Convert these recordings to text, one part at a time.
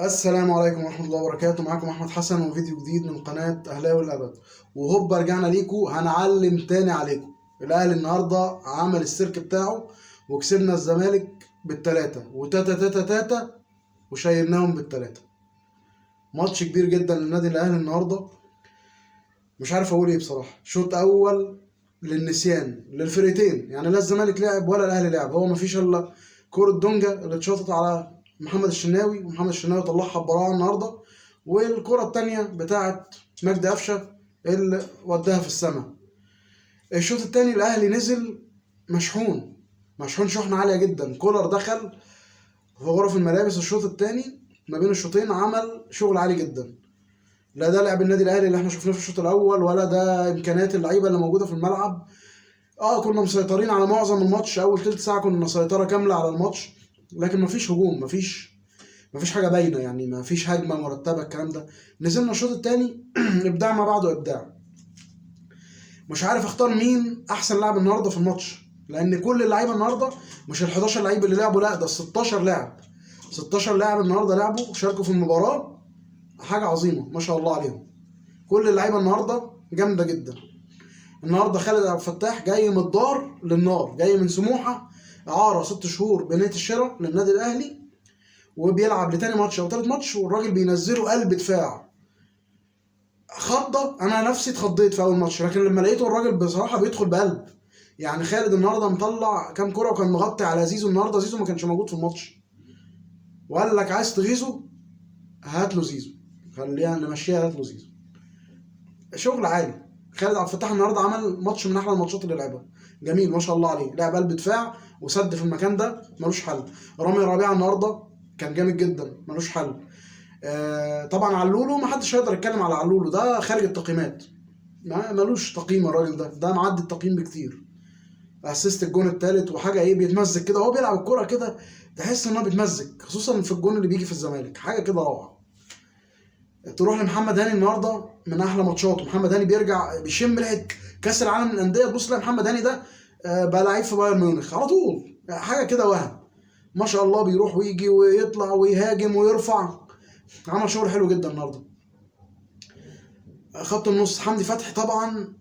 السلام عليكم ورحمة الله وبركاته. معاكم أحمد حسن وفيديو جديد من قناة أهلاوي الأبد. وهوبا رجعنا ليكو هنعلم تاني عليكم. الأهلي النهاردة عمل السيرك بتاعه وكسبنا الزمالك بالتلاتة وتاتا تاتا تاتا وشيلناهم بالتلاتة. ماتش كبير جدا للنادي الأهلي النهاردة، مش عارف أقول إيه بصراحة. شوط أول للنسيان للفرقتين، يعني لا الزمالك لعب ولا الأهلي لعب. هو مفيش إلا كورة دونجا اللي اتشاطت على محمد الشناوي، ومحمد الشناوي طلعها ببراعة النهارده، والكرة التانية بتاعت مجدي قفشة اللي وداها في السماء. الشوط التاني الأهلي نزل مشحون شحنة عالية جدا. كولر دخل في غرف الملابس الشوط التاني ما بين الشوطين، عمل شغل عالي جدا. لا ده لعب النادي الأهلي اللي احنا شفناه في الشوط الأول، ولا ده إمكانيات اللعيبة اللي موجودة في الملعب. كنا مسيطرين على معظم الماتش. أول تلت ساعة كنا سيطرة كاملة على الماتش، لكن مفيش هجوم، مفيش حاجه باينه، يعني مفيش هجمه مرتبه الكلام ده. نزلنا الشوط الثاني ابداع ما بعده ابداع. مش عارف اختار مين احسن لاعب النهارده في الماتش، لان كل اللعيبه النهارده مش ال 11 لعيب اللي لعبوا، لا ده ال 16 لاعب. 16 لاعب النهارده لعبوا وشاركوا في المباراه. حاجه عظيمه ما شاء الله عليهم. كل اللعيبه النهارده جامده جدا. النهارده خالد عبد الفتاح جاي من الدار للنار، جاي من سموحه اعاره 6 شهور بنيه الشراء للنادي الاهلي، وبيلعب لتاني ماتش او تالت ماتش والراجل بينزله قلب دفاع. خضه، انا نفسي اتخضيت في اول ماتش، لكن لما لقيته الراجل بصراحه بيدخل بقلب. يعني خالد النهارده مطلع كام كرة وكان مغطي على زيزو. النهارده زيزو ما كانش موجود في الماتش، وقال لك عايز تغيظه هات له زيزو، خلينا نمشيها هات له زيزو. شغل عالي. خالد عبد الفتاح النهارده عمل ماتش من احلى الماتشات اللي لعبها. جميل ما شاء الله عليه، لعب قلب دفاع وسد في المكان ده ملوش حل. رامي ربيعه النهارده كان جامد جدا ملوش حل. طبعا علولو ما حدش هيقدر يتكلم على علولو، ده خارج التقييمات. ملوش تقييم الراجل ده معدي التقييم بكتير. اسيست الجون الثالث وحاجه ايه، بيتمزج كده وهو بيلعب الكوره كده، تحس ان هو بيتمزج، خصوصا في الجون اللي بيجي في الزمالك حاجه كده روعه. تروح لمحمد هاني النهارده من احلى ماتشاته. محمد هاني بيرجع بيشم ريحه كاس العالم للانديه. تبص تلاقي محمد هاني ده بقى لعيب في بايرن ميونخ على طول، حاجه كده وهم ما شاء الله. بيروح ويجي ويطلع ويهاجم ويرفع. عمل شغل حلو جدا النهارده. خط النص حمدي فتحي طبعا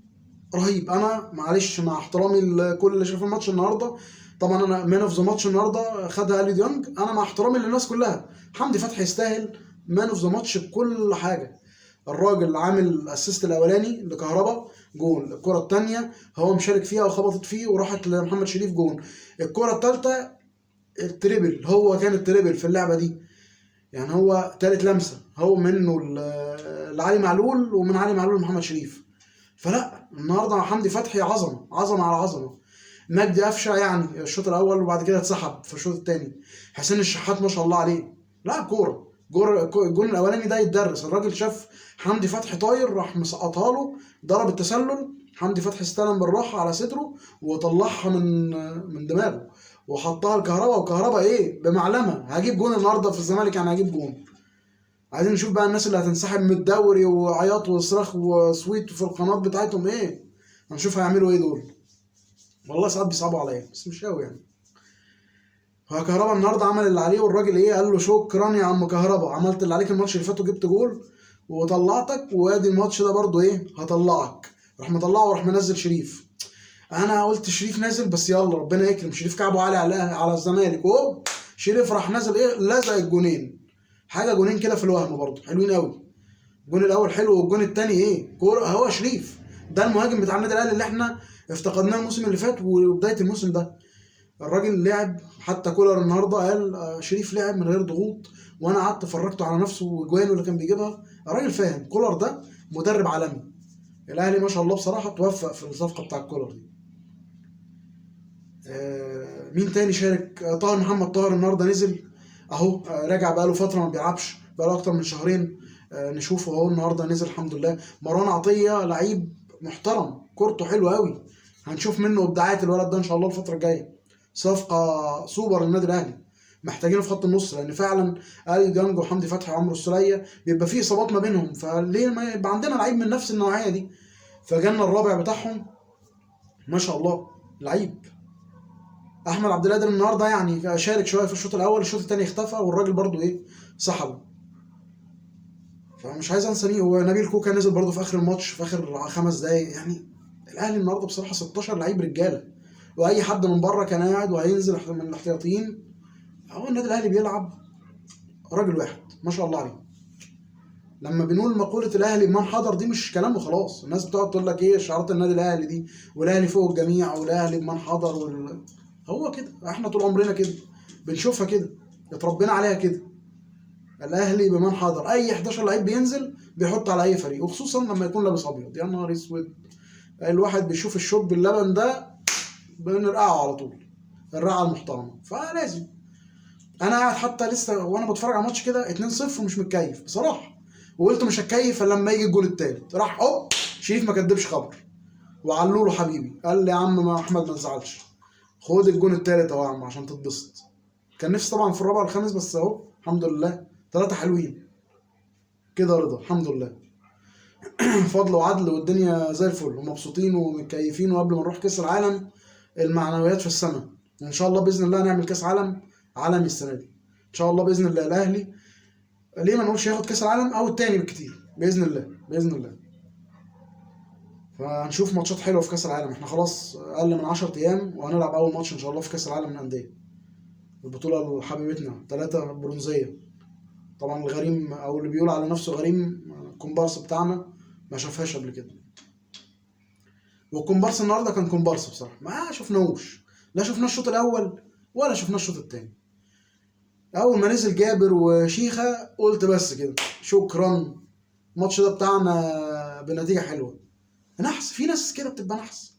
رهيب. انا معلش مع احترامي لكل اللي شاف الماتش النهارده، طبعا انا مان اوف ذا ماتش النهارده خدها الي ديونج. انا مع احترامي للناس كلها، حمدي فتحي يستاهل مان اوف ذا ماتش بكل حاجه. الراجل عامل الاسيست الاولاني لكهربا جون، الكره الثانيه هو مشارك فيها وخبطت فيه وراحت لمحمد شريف جون، الكره الثالثه التريبل، هو كان التريبل في اللعبه دي. يعني هو تالت لمسه هو منه لعلي معلول، ومن علي معلول لمحمد شريف. فلا النهارده حمدي فتحي عظمه عظمه على عظمه. مجدي قفشه يعني الشوط الاول وبعد كده اتسحب في الشوط الثاني. حسين الشحات ما شاء الله عليه لا كوره. الجون الاولاني ده يتدرس. الراجل شاف حمدي فتحي طاير راح مسقطها له، ضرب التسلل. حمدي فتحي استلم بالراحه على صدره وطلعها من دماغه وحطها الكهرباء. وكهرباء ايه بمعلمه، هجيب جون النهارده في الزمالك، يعني هجيب جون. عايزين نشوف بقى الناس اللي هتنسحب من الدوري وعياط وصراخ وصويت في القنوات بتاعتهم ايه. هنشوف هيعملوا ايه دول. والله ساعات بيصعبوا عليا بس مش قوي يعني. هو كهربا النهارده عمل اللي عليه، والراجل ايه قال له شكرا يا عم كهربا، عملت اللي عليك الماتش اللي فات وجبت جول وطلعتك، وادي الماتش ده برضو ايه هطلعك. راح مطلعه وراح منزل شريف. انا قلت شريف نازل بس يلا ربنا يكرم. شريف كعبه عالي على الزمالك، اوه شريف راح نازل ايه لزق الجونين. حاجه جونين كده في الوهم برضو حلوين قوي. الجون الاول حلو والجون الثاني ايه كوره. هو شريف ده المهاجم بتاع النادي الاهلي اللي احنا افتقدناه الموسم اللي فات وبدايه الموسم ده. الراجل لعب، حتى كولر النهارده قال شريف لعب من غير ضغوط، وانا قعدت فرجته على نفسه واجوانه اللي كان بيجيبها. الراجل فاهم. كولر ده مدرب عالمي. الاهلي ما شاء الله بصراحه توفق في الصفقه بتاع كولر دي. مين تاني شارك؟ طاهر محمد طاهر النهارده نزل اهو. راجع بقاله فتره ما بيلعبش، بقاله اكتر من شهرين. نشوفه اهو النهارده نزل الحمد لله. مروان عطيه لعيب محترم، كورته حلوه قوي. هنشوف منه ابداعات الولد ده ان شاء الله الفتره الجايه. صفقه سوبر للنادي الاهلي، محتاجينه في خط النص، لان فعلا الي ديانج وحمدي فتحي وعمرو السوليه بيبقى فيه اصابات ما بينهم، فليه ما يبقى عندنا لعيب من نفس النوعيه دي. فجالنا الرابع بتاعهم ما شاء الله لعيب. احمد عبد القادر النهارده يعني شارك شويه في الشوط الاول، الشوط الثاني اختفى والراجل برضو ايه سحبه. فمش عايز انسى مين، هو نبيل كوكا نزل برضه في اخر الماتش في اخر 5 دقايق يعني. الاهلي النهارده بصراحه 16 لعيب رجاله، واي حد من بره كان قاعد وهينزل من الاحتياطيين. هو النادي الاهلي بيلعب راجل واحد ما شاء الله عليه. لما بنقول مقولة الأهلي بمن حضر دي مش كلام وخلاص، الناس بتقعد تقول لك إيه شعارات النادي الأهلي دي، والأهلي فوق الجميع والأهلي بمن حضر هو كده، إحنا طول عمرنا كده بنشوفها كده، اتربينا عليها كده. الأهلي بمن حضر، أي 11 لعيب بينزل بيحط على أي فريق، وخصوصا لما يكون لابس أبيض، يا نهار أسود. الواحد بيشوف الشوط باللبن ده بنرقعه على طول، الرقعة المحترمة، فلازم. أنا قاعد حتى لسه وأنا بتفرج على الماتش كده 2-0 ومش متكيف بصراحة، وقلت مش هتكيف الا لما يجي الجول التالت، راح هوب شريف ما كدبش خبر وعلوا له حبيبي، قال لي يا عم ما احمد ما تزعلش، خد الجول التالت اهو يا عم عشان تتبسط. كان نفسي طبعا في الرابع والخامس، بس اهو الحمد لله 3 حلوين كده، رضا الحمد لله. فضل وعدل والدنيا زي الفل، ومبسوطين ومتكيفين، وقبل ما نروح كاس العالم المعنويات في السماء، وان شاء الله باذن الله نعمل كاس عالم عالمي السنه دي ان شاء الله باذن الله. الاهلي ليه ما نقولش ياخد كاس العالم او التاني بالكتير باذن الله باذن الله. فهنشوف ماتشات حلوه في كاس العالم، احنا خلاص اقل من 10 ايام وهنلعب اول ماتش ان شاء الله في كاس العالم للانديه، البطوله اللي حبيبتنا 3 برونزيه. طبعا الغريم او اللي بيقول على نفسه غريم الكومبارس بتاعنا ما شافهاش قبل كده، والكومبارس النهارده كان كومبارس بصراحه، ما شفناهوش، لا شفنا الشوط الاول ولا شفنا الشوط الثاني. اول ما نزل جابر وشيخه قلت بس كده شكرا، الماتش ده بتاعنا بنتيجه حلوه. نحس في ناس كده بتبقى نحس.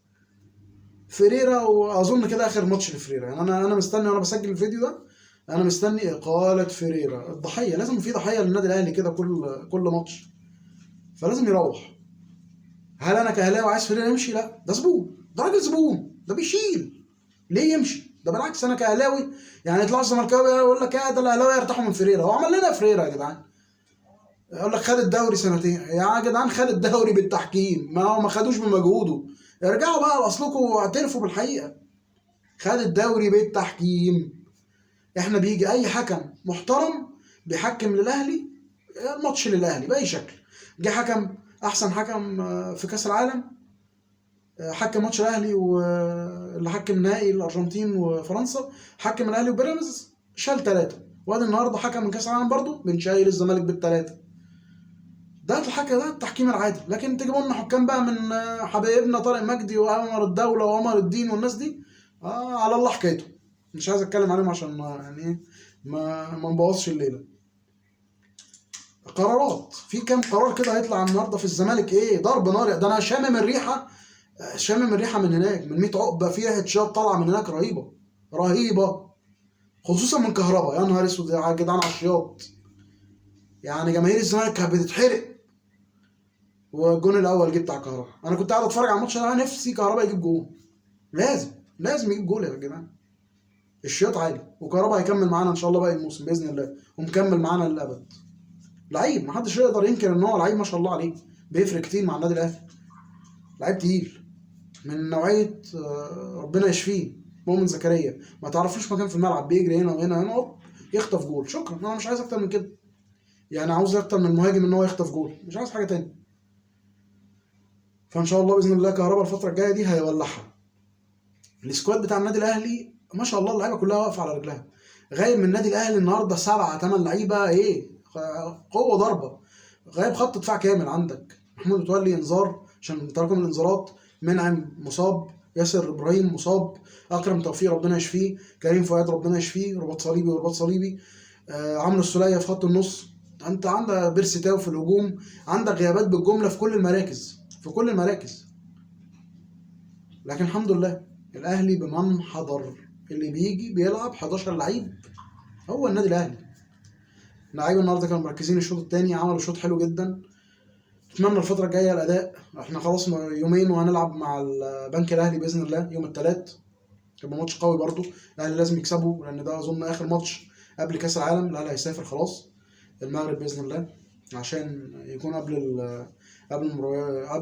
فيريرا، واظن كده اخر ماتش لفريرا، يعني انا مستني وانا بسجل الفيديو ده، انا مستني اقاله فيريرا الضحيه، لازم في ضحيه للنادي الاهلي كده كل ماتش، فلازم يروح. هل انا كاهلاوي عايز فيريرا يمشي؟ لا، ده زبون، ده راجل زبون، ده بيشيل، ليه يمشي؟ ده بالعكس انا كاهلاوي يعني يطلع الزملكاوي يقول لك يا ده الاهلاوي يرتاحوا من فيريرا، هو عمل لنا فيريرا يا جدعان؟ يقول لك خد الدوري سنتين يا جدعان، خد الدوري بالتحكيم، ما هو ما خدوش بمجهوده. ارجعوا بقى لاصلكم واعترفوا بالحقيقه، خد الدوري بالتحكيم. احنا بيجي اي حكم محترم بيحكم للاهلي الماتش للاهلي باي شكل. جه حكم احسن حكم في كاس العالم، حكم ماتش الاهلي واللي حكم نهائي الارجنتين وفرنسا، حكم الاهلي وبيراميدز شال 3، وادي النهارده حكم من كاس العالم برضه بنشايل الزمالك بالثلاثه. ده الحكم، ده التحكيم العادي. لكن تجيبوا لنا حكام بقى من حبايبنا طارق مجدي وعمر الدوله وعمر الدين والناس دي، على الله حكايته، مش عايز اتكلم عليهم عشان يعني ايه ما نبوظش الليله. قرارات، في كام قرار كده هيطلع النهارده في الزمالك ايه ضرب نار، ده انا شامم الريحه، شامم الريحه من هناك من 100 عقبه، في ريحه شاب طالعه من هناك رهيبه رهيبه، خصوصا من كهربا. يا نهار اسود يا جدعان على الشياط، يعني جماهير الزمالك كانت بتتحرق والجون الاول جه بتاع كهربا. انا كنت قاعد اتفرج على الماتش ده نفسي كهربا يجيب جون، لازم يجيب جول يا جدعان. الشياط عالي، وكهربا هيكمل معانا ان شاء الله باقي الموسم باذن الله، ومكمل معانا للابد. لعيب محدش يقدر ينكر ان هو لعيب ما شاء الله عليه، بيفرق كتير مع النادي الاهلي، لعيب تقيل من نوعيه ربنا يشفيه مؤمن زكريا، ما تعرفوش مكان في الملعب، بيجري هنا وهنا وهنا هوب يخطف جول، شكرا. انا مش عايز اكتر من كده، يعني عاوز اكتر من المهاجم ان هو يخطف جول، مش عايز حاجه تاني. فان شاء الله باذن الله كهربا الفتره الجايه دي هيولعها. السكواد بتاع النادي الاهلي ما شاء الله اللعيبه كلها واقفه على رجلها. غايب من النادي الاهلي النهارده 7 8 لعيبه، ايه قوه ضربه. غايب خط دفاع كامل، عندك محمود متولي انذار عشان تراكم الانذارات، منعم مصاب، ياسر ابراهيم مصاب، اكرم توفيق ربنا يشفيه، كريم فؤاد ربنا يشفيه رباط صليبي ورباط صليبي، عمرو السوليه في خط النص، انت عندك بيرسي تاو في الهجوم، عندك غيابات بالجمله في كل المراكز في كل المراكز. لكن الحمد لله الاهلي بمن حضر، اللي بيجي بيلعب 11 لعيب، هو النادي الاهلي. اللعيبه النهارده كانوا مركزين، الشوط الثاني عملوا شوط حلو جدا. اتمنى الفتره الجايه الاداء، احنا خلاص يومين وهنلعب مع البنك الاهلي باذن الله يوم الثلاث، يبقى ماتش قوي برضو، الاهلي لازم يكسبه لان ده اظن اخر ماتش قبل كاس العالم. الاهلي هيسافر خلاص المغرب باذن الله عشان يكون قبل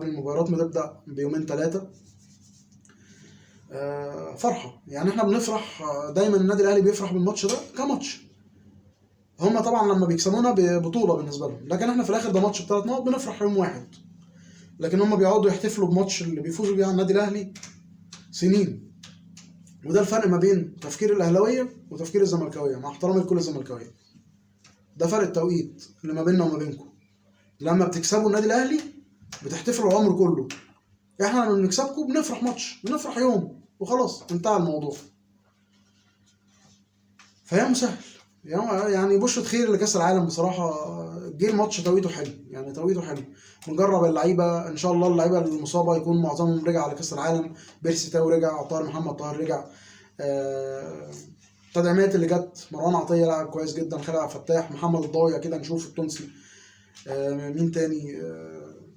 المباريات ما تبدا بيومين 3. فرحه، يعني احنا بنفرح دايما، النادي الاهلي بيفرح بالماتش ده كماتش، هما طبعا لما بيكسبونا ببطوله بالنسبه لهم، لكن احنا في الاخر ده ماتش ب3 نقط بنفرح يوم واحد. لكن هما بيقعدوا يحتفلوا بماتش اللي بيفوزوا بيه على النادي الاهلي سنين. وده الفرق ما بين تفكير الاهلاويه وتفكير الزملكاويه، مع احترامي لكل الزملكاويه. ده فرق التوقيت اللي ما بيننا وما بينكم. لما بتكسبوا النادي الاهلي بتحتفلوا العمر كله. احنا لما بنكسبكم بنفرح ماتش، بنفرح يوم وخلاص انتهى الموضوع. فيا مسهل. يعني بشرة خير لكأس العالم بصراحة. جه الماتش توقيته حلو، يعني توقيته حلو. بنجرب اللعيبة ان شاء الله، اللعيبة المصابة يكون معظمهم رجع على كأس العالم. بيرسي تاو رجع، طاهر محمد طاهر رجع. التدعيمات اللي جت، مروان عطية لاعب كويس جدا، خالد عبد الفتاح، محمد الضايع كده نشوف التونسي. مين تاني؟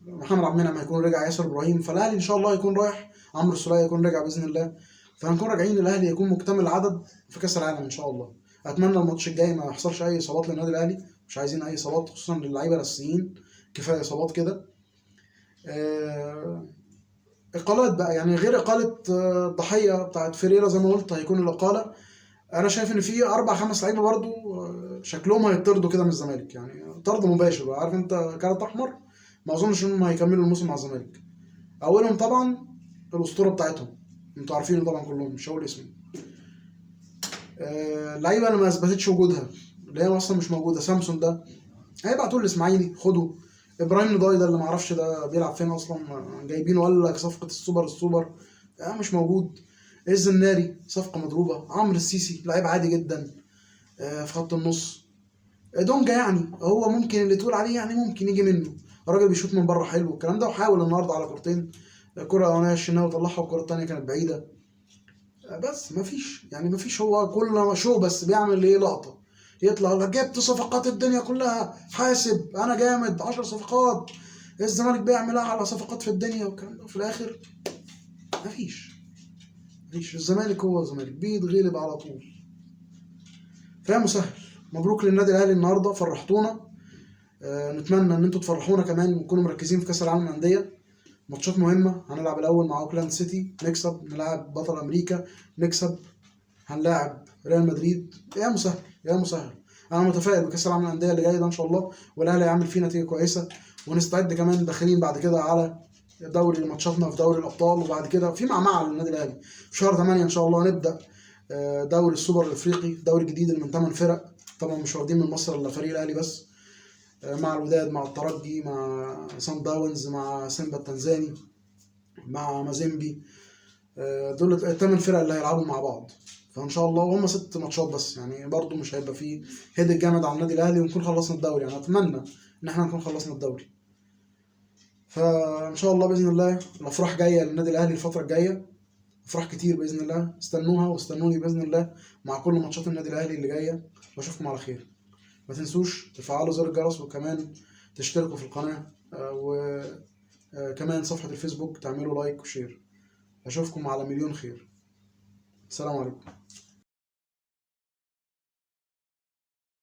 محمد عبد المنعم هيكون رجع، ياسر ابراهيم. فالاهلي ان شاء الله هيكون رايح، عمرو السولية يكون رجع باذن الله. فهنكون راجعين، الاهلي يكون مكتمل العدد في كاس العالم ان شاء الله. اتمنى الماتش الجاي ما يحصلش اي اصابات للنادي الاهلي، مش عايزين اي اصابات خصوصا للعيبه الاساسيين، كفايه اصابات كده. اقالات بقى، يعني غير اقاله الضحيه بتاعت فيريرا زي ما قلت هيكون الاقاله. انا شايف ان في 4 5 لعيبه برضو شكلهم هيطردوا كده من الزمالك، يعني طرد مباشر بقى، عارف انت، كارت احمر. ما اظنش انهم هيكملوا الموسم مع الزمالك. اولهم طبعا الاسطوره بتاعتهم، انتوا عارفينه طبعا كلهم، مش هقول اسمه. اللعيبه اللي ما اثبتتش وجودها، اللي هي اصلا مش موجوده. سامسون ده هيبعتوا الاسماعيلي خده. ابراهيم نضاي ده اللي ما اعرفش ده بيلعب فين اصلا، جايبينه قال لك صفقه السوبر مش موجود. الزناري صفقه مضروبه. عمرو السيسي لعيب عادي جدا في خط النص. دونجا يعني هو ممكن اللي تقول عليه، يعني ممكن يجي منه. الراجل بيشوط من بره حلو الكلام ده، وحاول النهارده على كورتين. كرة اولانيه الشناوي طلعها، والكرة الثانيه كانت بعيده. بس مفيش، يعني مفيش. هو كل شو بس بيعمل ايه؟ لقطه. يطلع يقول لك جبت صفقات الدنيا كلها، حاسب انا جامد 10 صفقات، الزمالك بيعمل اعلى صفقات في الدنيا والكلام ده، وفي الاخر مفيش. الزمالك هو الزمالك بيتغلب على طول. فيا مسهل. مبروك للنادي الاهلي النهارده، فرحتونا. نتمنى ان انتوا تفرحونا كمان ونكونوا مركزين في كاس العالم للانديه. ماتشات مهمه، هنلعب الاول مع اوكلاند سيتي نكسب، نلعب بطل امريكا نكسب، هنلاعب ريال مدريد. يا مسهل يا مسهل. انا متفائل بكاس العالم للانديه اللي جاي ده ان شاء الله، والاهلي هيعمل فيه نتيجه كويسه. ونستعد كمان، داخلين بعد كده على دوري، ماتشاتنا في دوري الابطال، وبعد كده في معمعه للنادي الاهلي في شهر 8 ان شاء الله هنبدا دوري السوبر الافريقي، دوري جديد اللي من 8 فرق. طبعا مش واخدين من مصر الا فريق الاهلي بس، مع الوداد، مع الترجي، مع سان داونز، مع سيمبا التنزاني، مع مازيمبي. دول ال8 فرق اللي هيلعبوا مع بعض. فان شاء الله هم 6 ماتشات بس، يعني برضو مش هيبقى فيه هيد جامد على النادي الاهلي، ونكون خلصنا الدوري. يعني اتمنى ان احنا نكون خلصنا الدوري. فان شاء الله باذن الله الافراح جايه للنادي الاهلي الفتره الجايه، افراح كتير باذن الله. استنوها واستنوني باذن الله مع كل ماتشات النادي الاهلي اللي جايه. واشوفكم على خير. ما تنسوش تفعلوا زر الجرس، وكمان تشتركوا في القناه، وكمان صفحه الفيسبوك تعملوا لايك وشير. اشوفكم على مليون خير. السلام عليكم.